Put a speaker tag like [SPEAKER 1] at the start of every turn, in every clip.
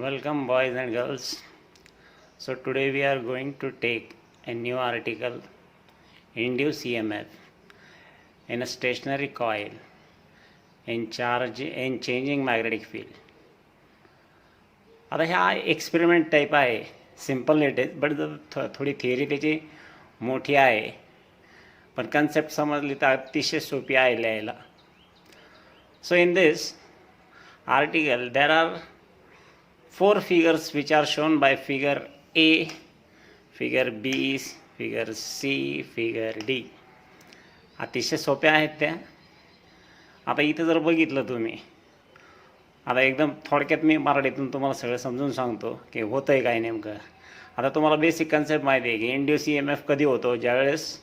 [SPEAKER 1] Welcome, boys and girls. So, today we are going to take a new article, Induced EMF in a stationary coil in changing magnetic field. आता ह्या experiment type आहे, simple it is, but थोडी theory त्याची मोठी आहे, पण concept समजली तर अतिशय सोपी आहे लिहायला. So in this article there are 4 figures which are shown by figure A, figure B, figure C, figure D. अतिशय सोप्या आहेत त्या. आता इथं जर बघितलं तुम्ही, आता एकदम थोडक्यात मी मराठीतून तुम्हाला सगळं समजून सांगतो की होतं आहे काय नेमकं. आता तुम्हाला बेसिक कन्सेप्ट माहिती आहे की इंड्यूस EMF कधी होतो, ज्यावेळेस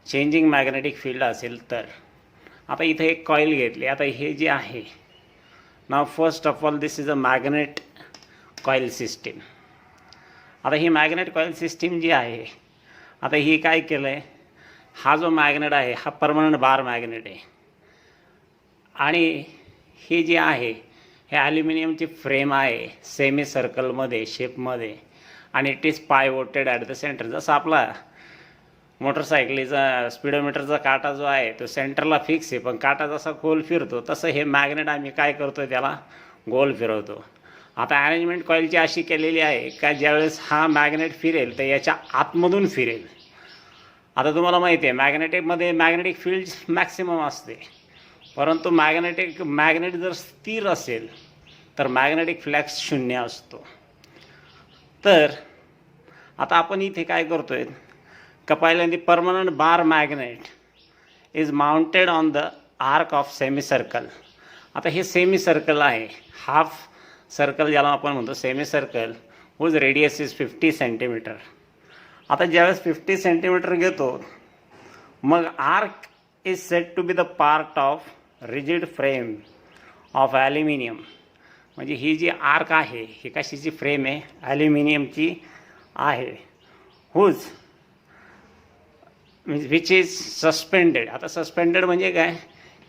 [SPEAKER 1] चेंजिंग मॅग्नेटिक फील्ड असेल तर. आता इथे एक कॉईल घेतली. आता हे जे आहे, now first of all this is a magnet coil system. आता ही मॅग्नेट कॉईल सिस्टीम जी आहे, आता ही काय केलं आहे, हा जो मॅग्नेट आहे हा परमनंट बार मॅग्नेट आहे आणि हे जे आहे हे ॲल्युमिनियमची फ्रेम आहे सेमी सर्कलमध्ये शेपमध्ये आणि it is pivoted at the centre. जसं आपला मोटरसायकलीचा स्पीडोमीटरचा काटा जो आहे तो सेंटरला फिक्स आहे, पण काटा जसा गोल फिरतो तसं हे मॅग्नेट आम्ही काय करतो, त्याला गोल फिरवतो. आता अरेंजमेंट कॉईलची अशी केलेली आहे का ज्यावेळेस हा मॅग्नेट फिरेल तर याच्या आतमधून फिरेल. आता तुम्हाला माहिती आहे मॅग्नेटिकमध्ये मॅग्नेटिक फील्ड मॅक्सिमम असते, परंतु मॅग्नेट जर स्थिर असेल तर मॅग्नेटिक फ्लक्स 0 असतो. तर आता आपण इथे काय करतो आहे का, पहिल्यांदा permanent bar magnet is mounted on the arc of semi circle. आता हे सेमी सर्कल आहे, हाफ सर्कल ज्याला आपण म्हणतो semi circle, whose radius is 50 centimetre. आता ज्यावेळेस 50 सेंटीमीटर घेतो, मग arc is set to be the part of rigid frame of aluminium. म्हणजे ही जी आर्क आहे ही कशाची फ्रेम आहे, ॲल्युमिनियमची आहे, हुज विच इज सस्पेंडेड. आता सस्पेंडेड म्हणजे काय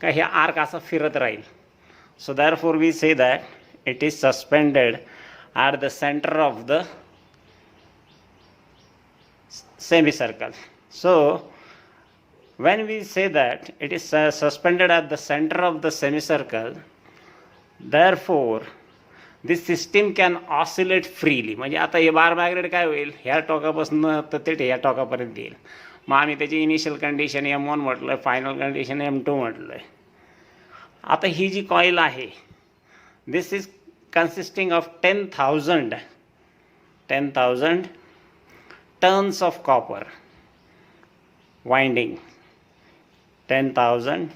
[SPEAKER 1] का हे आर्क असं फिरत राहील. So therefore we say that it is suspended at the center of the semicircle. So when we say that it is suspended at the center of the semicircle, therefore this system can oscillate freely. म्हणजे आता हे बार magnet काय होईल, ह्या टोकापासून तर ते ह्या टोकापर्यंत येईल. मग आम्ही त्याची इनिशियल कंडिशन M1 म्हटलं आहे, फायनल कंडिशन M2 म्हटलं आहे. आता ही जी कॉईल आहे, this is consisting of 10,000 tons of copper winding. 10,000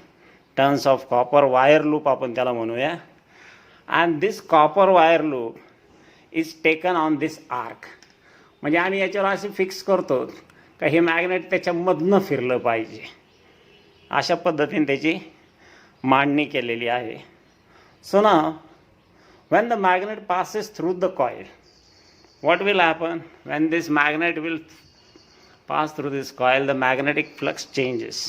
[SPEAKER 1] tons of copper wire loop आपण त्याला म्हणूया. and this copper wire loop is taken on this arc. म्हणजे आम्ही याच्यावर असे फिक्स करतो का हे मॅग्नेट त्याच्यामधनं फिरलं पाहिजे, अशा पद्धतीने त्याची मांडणी केलेली आहे. सो ना when the magnet passes through the coil, what will happen? When this magnet will pass through this coil, the magnetic flux changes.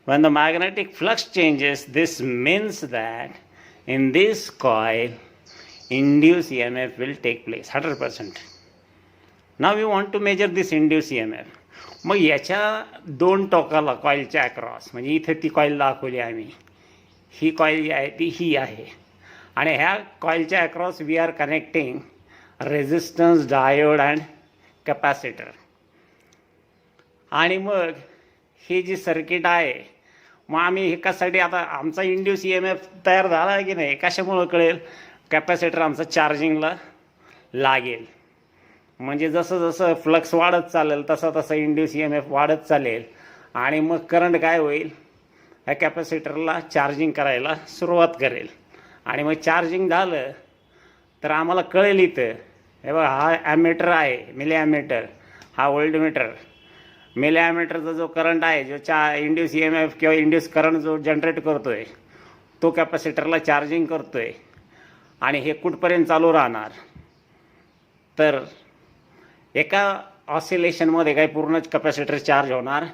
[SPEAKER 1] When the magnetic flux changes, this means that in this coil induced EMF will take place 100%. Now we want to measure this induced EMF. मग याच्या 2 टोकाला कॉईलच्या across, म्हणजे इथे ती coil दाखवली आम्ही, ही coil जी आहे ती ही आहे आणि ह्या कॉईलच्या across we are connecting resistance, diode and capacitor. आणि मग ही जी सर्किट आहे, मग आम्ही हे कशासाठी, आता आमचा इंड्यूस EMF तयार झाला आहे की नाही, कशामुळं कळेल, कॅपॅसिटर आमचं चार्जिंगला लागेल. म्हणजे जसं जसं फ्लक्स वाढत चालेल तसं तसं इंड्यूस EMF वाढत चालेल आणि मग करंट काय होईल, ह्या कॅपॅसिटरला चार्जिंग करायला सुरुवात करेल. आणि मग चार्जिंग झालं तर आम्हाला कळेल इथं, हे बघा हा ॲमीटर आहे, मिली ॲमीटर, हा व्होल्टमीटर. मिली ॲमीटरचा जो करंट आहे, जो इंड्यूस EMF किंवा इंड्यूस करंट जो जनरेट करतो आहे तो कॅपॅसिटरला चार्जिंग करतो आहे. आणि हे कुठपर्यंत चालू राहणार, तर एका ऑसिलेशनमध्ये काही पूर्णच कॅपॅसिटर चार्ज होणार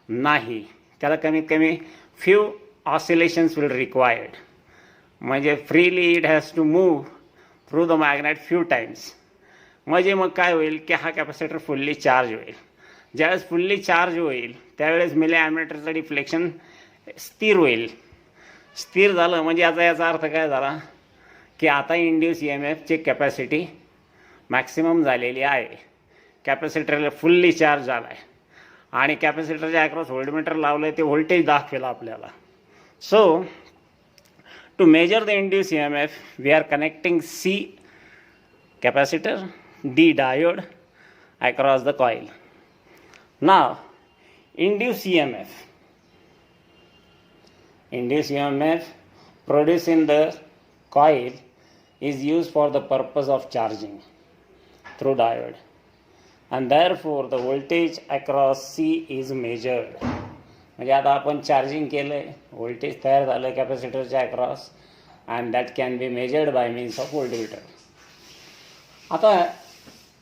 [SPEAKER 1] नाही, त्याला कमीत कमी फ्यू ऑसिलेशन्स विल रिक्वायर्ड. म्हणजे freely it has to move through the magnet few times. म्हणजे मग काय होईल की हा कॅपॅसिटर फुल्ली चार्ज होईल. ज्यावेळेस फुल्ली चार्ज होईल त्यावेळेस मिली ॲमेटरचं डिफ्लेक्शन स्थिर होईल. स्थिर झालं म्हणजे याचा अर्थ काय झाला की आता इंड्यूस EMFची कॅपॅसिटी मॅक्सिमम झालेली आहे. कॅपॅसिटरला फुल्ली चार्ज झाला आहे आणि कॅपॅसिटरच्या अक्रॉस व्होल्टमीटर लावलं आहे ते व्होल्टेज दाखवेल आपल्याला. So to measure the induce EMF we are connecting C capacitor, D diode across the coil. Now induced EMF produced in the coil is used for the purpose of charging through diode, and therefore the voltage across C is measured. म्हणजे आता आपण charging केलंय, voltage तयार झालं कॅपॅसिटरच्या across and that can be measured by means of voltmeter. आता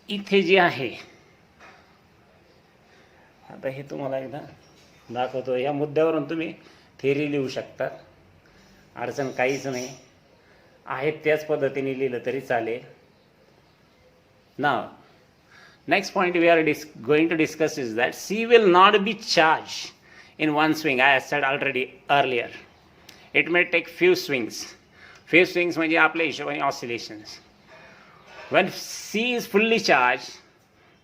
[SPEAKER 1] इथे जे आहे, आता हे तुम्हाला एकदा दाखवतो. या मुद्द्यावरून तुम्ही थेरी लिहू शकता, अडचण काहीच नाही, आहेत त्याच पद्धतीने लिहिलं तरी चालेल. Now next point we are going to discuss is that C will not be charged in one swing. I said already earlier. It may take few swings. Few swings म्हणजे आपल्या हिशोबाने oscillations. When C is fully charged,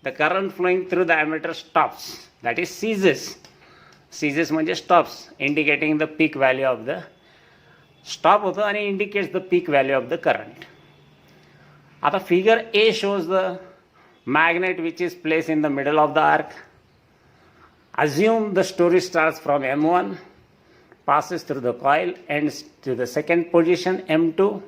[SPEAKER 1] the current flowing through the ammeter stops. That is ceases. Ceases म्हणजे stops, indicating the peak value of the stop होतं आणि indicates the peak value of the current. आता figure A shows the magnet which is placed in the middle of the arc. Assume the story starts from M1, passes through the coil, ends to the second position M2.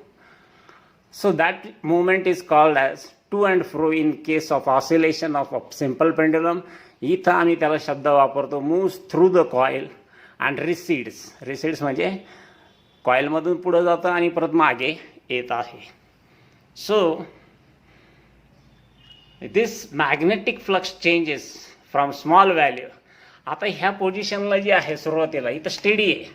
[SPEAKER 1] So that movement is called as to and fro in case of oscillation of a simple pendulum. इथं आम्ही त्याला शब्द वापरतो moves through the coil and recedes. Recedes म्हणजे कॉइलमधून पुढे जातं आणि परत मागे येत आहे. So this magnetic flux changes from small value. आता ह्या पोझिशनला जी आहे सुरुवातीला इथं स्टेडी आहे,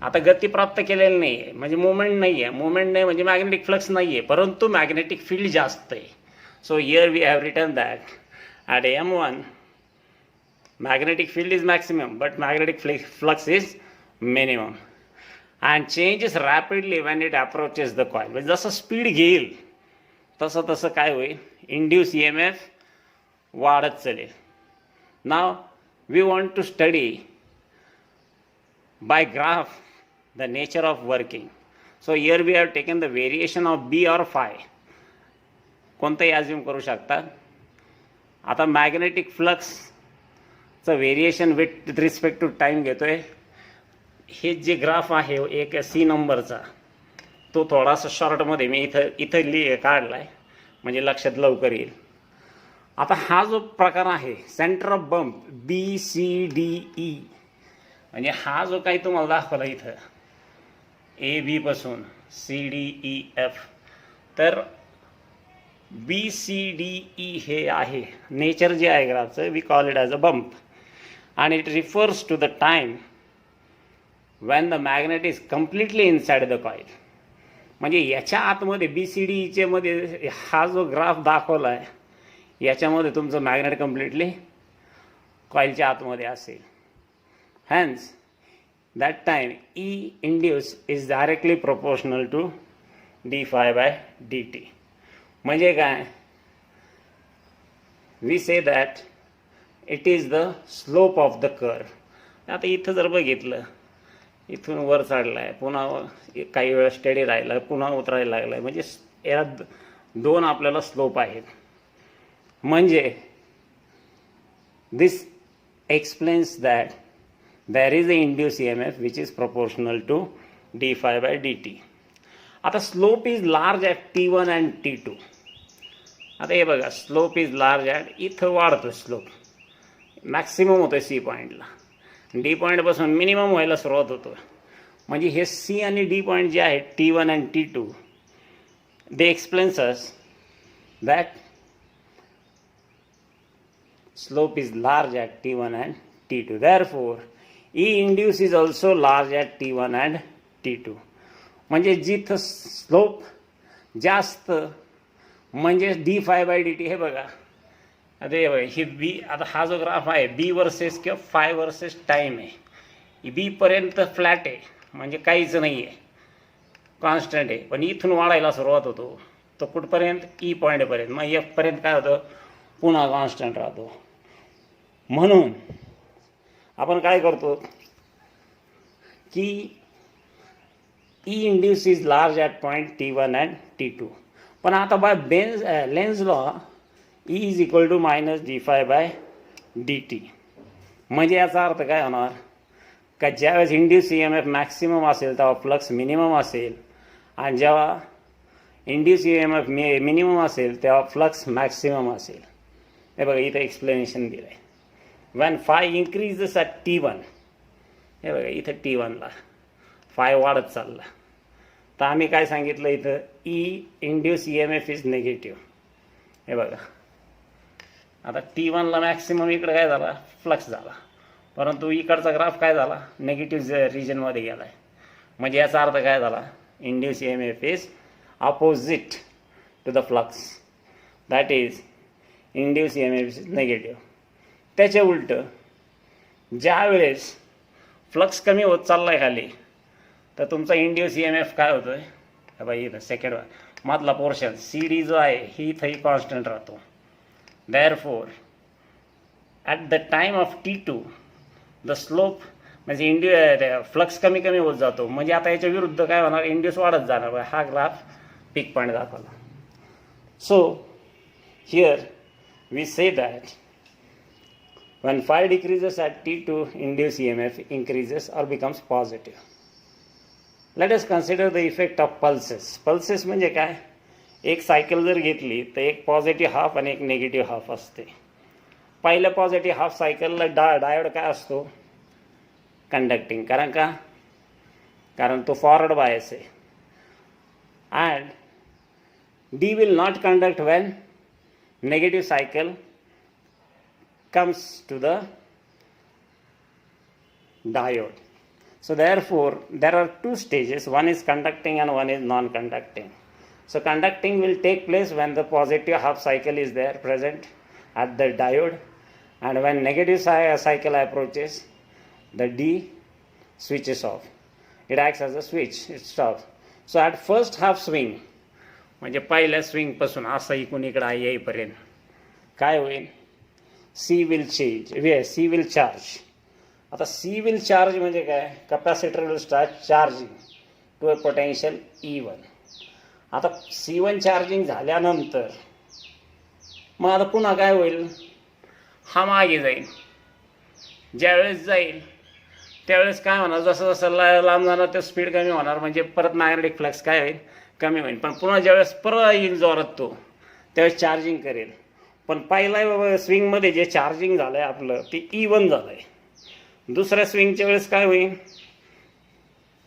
[SPEAKER 1] आता गती प्राप्त केलेली नाही आहे, म्हणजे मुवमेंट नाही आहे. मुवमेंट नाही म्हणजे मॅग्नेटिक फ्लक्स नाही आहे, परंतु मॅग्नेटिक फील्ड जास्त आहे. So here we have written that at M1 magnetic field is maximum but magnetic flux is minimum and changes rapidly when it approaches the coil. म्हणजे जसं स्पीड घेईल तसं तसं काय होईल, इंड्यूस EMF वाढत चालेल. नाव we want to study by graph the nature of working. So here we have taken the variation of B or phi. कोणताही अज्यूम करू शकता. आता मॅग्नेटिक फ्लक्सचं variation with respect to time घेतोय. हे जे ग्राफ आहे एक C नंबरचा, तो थोडासा शॉर्टमध्ये मी इथं काढला आहे म्हणजे लक्षात लवकर येईल. आता हा जो प्रकार आहे सेंटर ऑफ बंप BCDE, म्हणजे हा जो काही तुम्हाला दाखवला इथं AB पासून CDEF, तर BCDE हे आहे नेचर जे आहे ग्राफचं. We call it as a bump and it refers to the time when the magnet is completely inside the coil. म्हणजे याच्या आतमध्ये BCDEचे मध्ये हा जो ग्राफ दाखवला आहे याच्यामध्ये तुमचं मॅग्नेट कम्प्लिटली कॉईलच्या आतमध्ये असेल. Hence that time E induce is directly proportional to d∅dt. म्हणजे काय, we say that it is the slope of the curve. आता इथं जर बघितलं इथून वर चढला आहे, पुन्हा काही वेळा स्टेडी राहिला, पुन्हा उतरायला लागला आहे, म्हणजे यात दोन आपल्याला स्लोप आहेत. म्हणजे this explains that there is a induced EMF which is proportional to d∅dt. आता slope is large at T1 and T2. आता हे बघा स्लोप इज लार्ज ॲट, इथं वाढतो स्लोप, मॅक्सिमम होतो C पॉईंटला, D पॉईंटपासून मिनिमम व्हायला सुरुवात होतो. म्हणजे हे C आणि D पॉईंट जे आहे T1 and T2 they explains us that slope is large at T1 and T2. Therefore, E induced is also large at T1 and T2. म्हणजे जिथं स्लोप जास्त म्हणजे D phi by D T. हे बघा आता हे बी, आता हा जो ग्राफ आहे बी वर्सेस किंवा फाय वर्सेस टाईम आहे. बीपर्यंत फ्लॅट आहे म्हणजे काहीच नाही आहे, कॉन्स्टंट आहे. पण इथून वाढायला सुरुवात होतो तो कुठपर्यंत, ई पॉईंटपर्यंत. मग एफपर्यंत काय होतं, पुन्हा कॉन्स्टंट राहतो. म्हणून आपण काय करतो की E induce is large at point T1 and T2. पण आता by Lenz law E is equal to minus D phi by D T. म्हणजे याचा अर्थ काय होणार का ज्यावेळेस induce E M F maximum असेल तेव्हा फ्लक्स मिनिमम असेल, आणि जेव्हा induce E M F minimum असेल तेव्हा फ्लक्स मॅक्सिमम असेल. हे बघा इथं एक्सप्लेनेशन दिलं आहे. when phi increases at T1, हे बघा इथं T1ला phi वाढत चालला. तर आम्ही काय सांगितलं इथं, E induce E M F is negative. हे बघा आता T1ला मॅक्सिमम इकडं काय झाला, फ्लक्स झाला, परंतु इकडचा ग्राफ काय झाला, नेगेटिव्ह रिजनमध्ये गेला आहे. म्हणजे याचा अर्थ काय झाला, induce E M F is opposite to the flux, that is induce E M F is negative. त्याच्या उलटं ज्या वेळेस फ्लक्स कमी होत चालला आहे खाली, तर तुमचा इंड्यूस ई एम एफ काय होतो आहे, हा बाई इथं सेकंड मधला पोर्शन सी डी जो आहे ही इथंही कॉन्स्टंट राहतो. Therefore at the time of T2 the slope म्हणजे फ्लक्स कमी कमी होत जातो. म्हणजे आता याच्या विरुद्ध काय होणार, इंड्यूस वाढत जाणार. हा ग्राफ पीक पॉईंट दाखवला. So here we say that when phi decreases at T2, induced EMF increases or becomes positive. Let us consider the effect of pulses. Pulses म्हणजे काय, एक सायकल जर घेतली तर एक पॉझिटिव्ह हाफ आणि एक निगेटिव्ह हाफ असते. पहिल्या पॉझिटिव्ह हाफ सायकलला डायोड काय असतो, कंडक्टिंग. कारण तो फॉरवर्ड बायस आहे. And D will not conduct when negative cycle comes to the diode. So therefore there are two stages, one is conducting and one is non-conducting. So conducting will take place when the positive half cycle is there present at the diode, and when negative cycle approaches, the D switches off. It acts as a switch, it stops. So at first half swing, म्हणजे पहिल्या swing पासून असं इकडून इकडं येईपर्यंत काय होईल, C will change, C will charge. आता C will charge म्हणजे काय, capacitor will start charging to a potential E1. आता C1 चार्जिंग झाल्यानंतर मग आता पुन्हा काय होईल, हा मागे जाईल. ज्यावेळेस जाईल त्यावेळेस काय होणार, जसं जसं लांब जाणार ते स्पीड कमी होणार, म्हणजे परत मॅग्नेटिक फ्लक्स काय होईल, कमी होईल. पण पुन्हा ज्यावेळेस परत येईल जोरात तो, त्यावेळेस चार्जिंग करेल. पण पहिल्या स्विंगमध्ये जे चार्जिंग झालं आहे आपलं ते E1 झालं आहे. दुसऱ्या स्विंगच्या वेळेस काय होईल,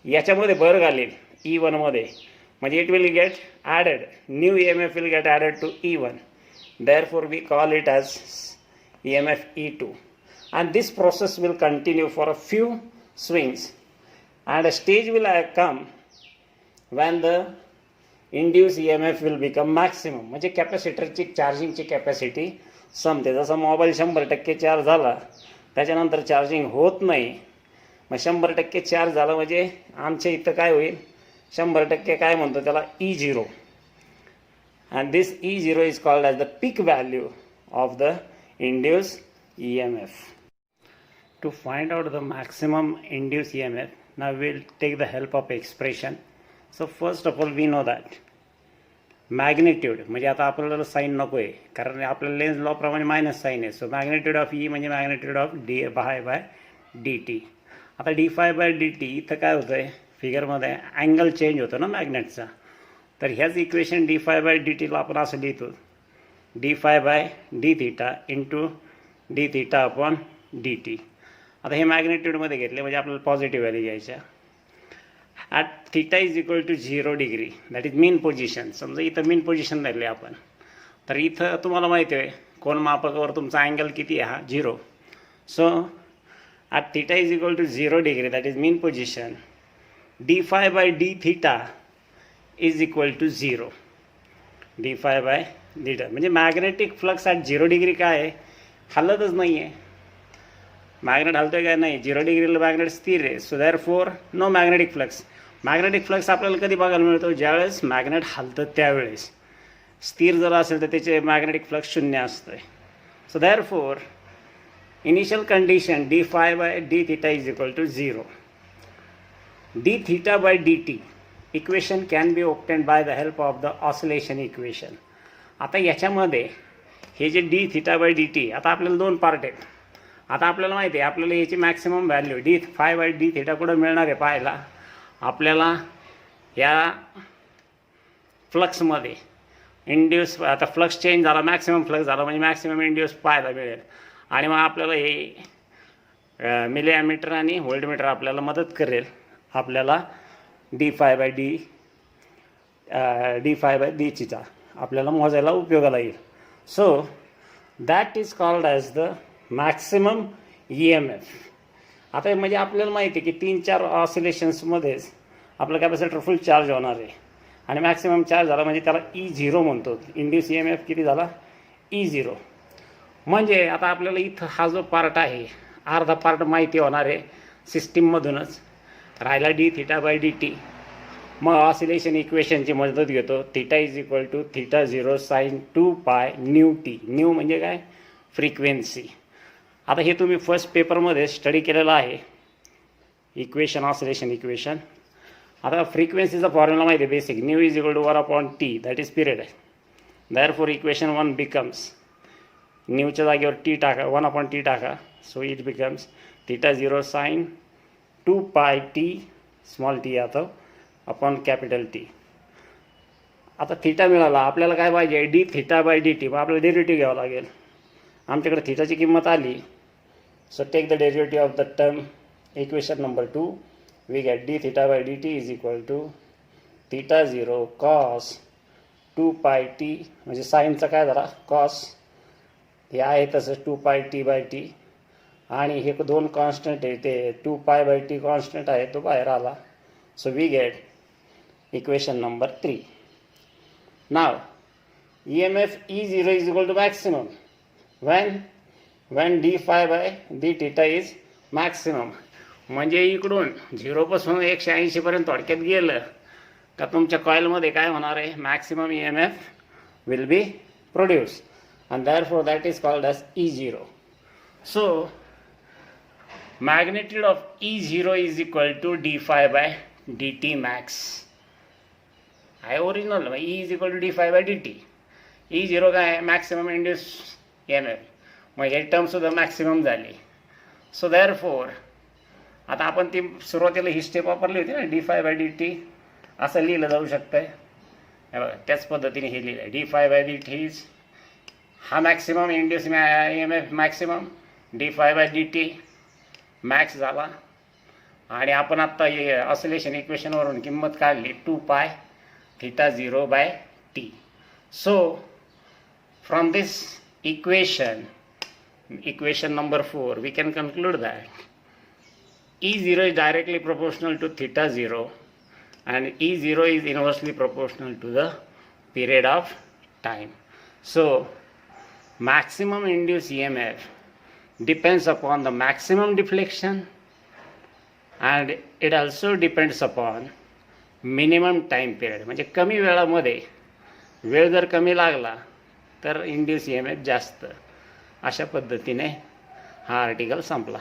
[SPEAKER 1] याच्यामध्ये भर घालेल E1मध्ये, म्हणजे it will get added, new EMF will get added to E1. Therefore we call it as EMF E2. And this process will continue for a few swings and a stage will come when the induced EMF will become maximum. म्हणजे कॅपॅसिटरची चार्जिंगची capacity संपते. जसं mobile 100% charge झाला त्याच्यानंतर charging होत नाही, मग 100% charge झाला म्हणजे आमच्या इथं काय होईल, 100% काय म्हणतो त्याला, E0. And this E0 is called as the peak value of the induced EMF. To find out the maximum induced EMF, now we'll take the help of expression. So first of all we know that magnitude म्हणजे आता आपल्याला sign नको आहे, कारण आपल्या lens लॉप्रमाणे minus sign आहे. So magnitude of E म्हणजे magnitude of D phi by D T. आता D phi by D T इथं काय होतं आहे, फिगरमध्ये अँगल चेंज होतो ना मॅग्नेटचा. तर ह्याच equation D phi by D टीला आपण असं लिहितो, D phi by D theta into D theta upon D T. आता हे मॅग्नेट्यूडमध्ये घेतले म्हणजे आपल्याला पॉझिटिव्ह व्हॅल्यू घ्यायच्या. At theta is equal to 0 degree, that is mean position. समजा इथं मीन पोझिशन धरले आपण, तर इथं तुम्हाला माहिती आहे कोण मापकावर तुमचा अँगल किती आहे, हा 0. So at theta is equal to 0 degree, that is mean position, D phi by D theta is equal to 0. D phi by D T. म्हणजे मॅग्नेटिक फ्लक्स ॲट 0 डिग्री काय आहे, हलतच नाही आहे. मॅग्नेट हलतो आहे काय, नाही. 0 डिग्रीला मॅग्नेट स्थिर आहे. So therefore no magnetic flux. Magnetic flux आपल्याला कधी बघायला मिळतो, ज्यावेळेस मॅग्नेट हलतं त्यावेळेस. स्थिर जर असेल तर त्याचे मॅग्नेटिक फ्लक्स शून्य असतं. So therefore initial condition D phi by D theta is equal to 0. D theta by D T equation can be obtained by the help of the oscillation equation. आता याच्यामध्ये हे जे D theta by D T, आता आपल्याला दोन part आहेत. आता आपल्याला माहिती आहे, आपल्याला याची maximum value D phi by D theta कुठं मिळणार आहे पाहायला. आपल्याला या फ्लक्समध्ये इंड्यूस, आता फ्लक्स चेंज झाला, मॅक्सिमम फ्लक्स झाला म्हणजे मॅक्सिमम इंड्यूस पाहायला मिळेल. आणि मग आपल्याला हे मिली ॲमीटर आणि व्होल्टमीटर आपल्याला मदत करेल आपल्याला D phi by D theta आपल्याला मोजायला उपयोगाला येईल. So that is called as the maximum EMF. आता म्हणजे आपल्याला माहिती आहे की 3-4 ऑसिलेशन्समध्येच आपलं कॅपॅसिटर फुल चार्ज होणार आहे आणि मॅक्सिमम चार्ज झाला म्हणजे त्याला E0 म्हणतो. इंड्यूस EMF किती झाला, E0. म्हणजे आता आपल्याला इथं हा जो पार्ट आहे, अर्धा पार्ट माहिती होणार आहे सिस्टीममधूनच. राहिला D theta by D T. मग ऑसिलेशन इक्वेशनची मदत घेतो. Theta is equal to theta 0 sine 2 pi new T. New म्हणजे काय, फ्रिक्वेन्सी. आता हे तुम्ही फर्स्ट पेपरमध्ये स्टडी केलेलं आहे इक्वेशन, ऑसिलेशन इक्वेशन. आता फ्रिक्वेन्सीचा फॉर्म्युला माहिती आहे basic, nu is equal to 1/t, that is period आहे. दॅर फॉर इक्वेशन 1 बिकम्स, न्यूच्या जागेवर टी टाका, 1/t टाका. So it becomes theta 0 sine 2 pi T small T आता अपॉन कॅपिटल टी. आता थिटा मिळाला, आपल्याला काय पाहिजे, D theta by D T. मग आपल्याला डेरिव्हेटिव्ह घ्यावं लागेल. आमच्याकडे थिटाची किंमत आली. So take the derivative of the term, equation number 2. We get D theta by D T is equal to theta 0 cos 2 pi T, म्हणजे साईनचा काय झाला कॉस, हे आहे तसंच 2 पाय टी बाय टी. आणि हे दोन कॉन्स्टंट आहे, ते 2 पाय बाय टी कॉन्स्टंट आहे, तो बाहेर आला. So we get equation number 3. नाव EMF E0 is equal to maximum when d phi by d theta is maximum. म्हणजे इकडून 0 पासून 180 पर्यंत थोडक्यात गेलं का तुमच्या कॉइलमध्ये काय होणार आहे, maximum EMF will be produce and therefore that is called as E0. So magnitude of E0 is equal to d phi by dt max. आहे original. E is equal to d phi by dt. E0 काय आहे, maximum induce EMF. मग हे टर्मसुद्धा maximum झाली. So therefore आता आपण ती सुरुवातीला ही स्टेप वापरली होती ना, D phi by D T असं लिहिलं जाऊ शकतं आहे. हे बघा त्याच पद्धतीने हे लिहिलं आहे, D phi by D T is हा maximum induce EMF maximum, D phi by D T max झाला. आणि आपण आत्ता हे ऑसिलेशन इक्वेशनवरून किंमत काढली 2 pi theta 0 by T. So from this equation number 4, we can conclude that E0 is directly proportional to theta 0 and E0 is inversely proportional to the period of time. So maximum induced EMF depends upon the maximum deflection and it also depends upon minimum time period. म्हणजे कमी वेळामध्ये, वेळ जर कमी लागला तर induce EMF जास्त. अशा पद्धतीने हा आर्टिकल संपला.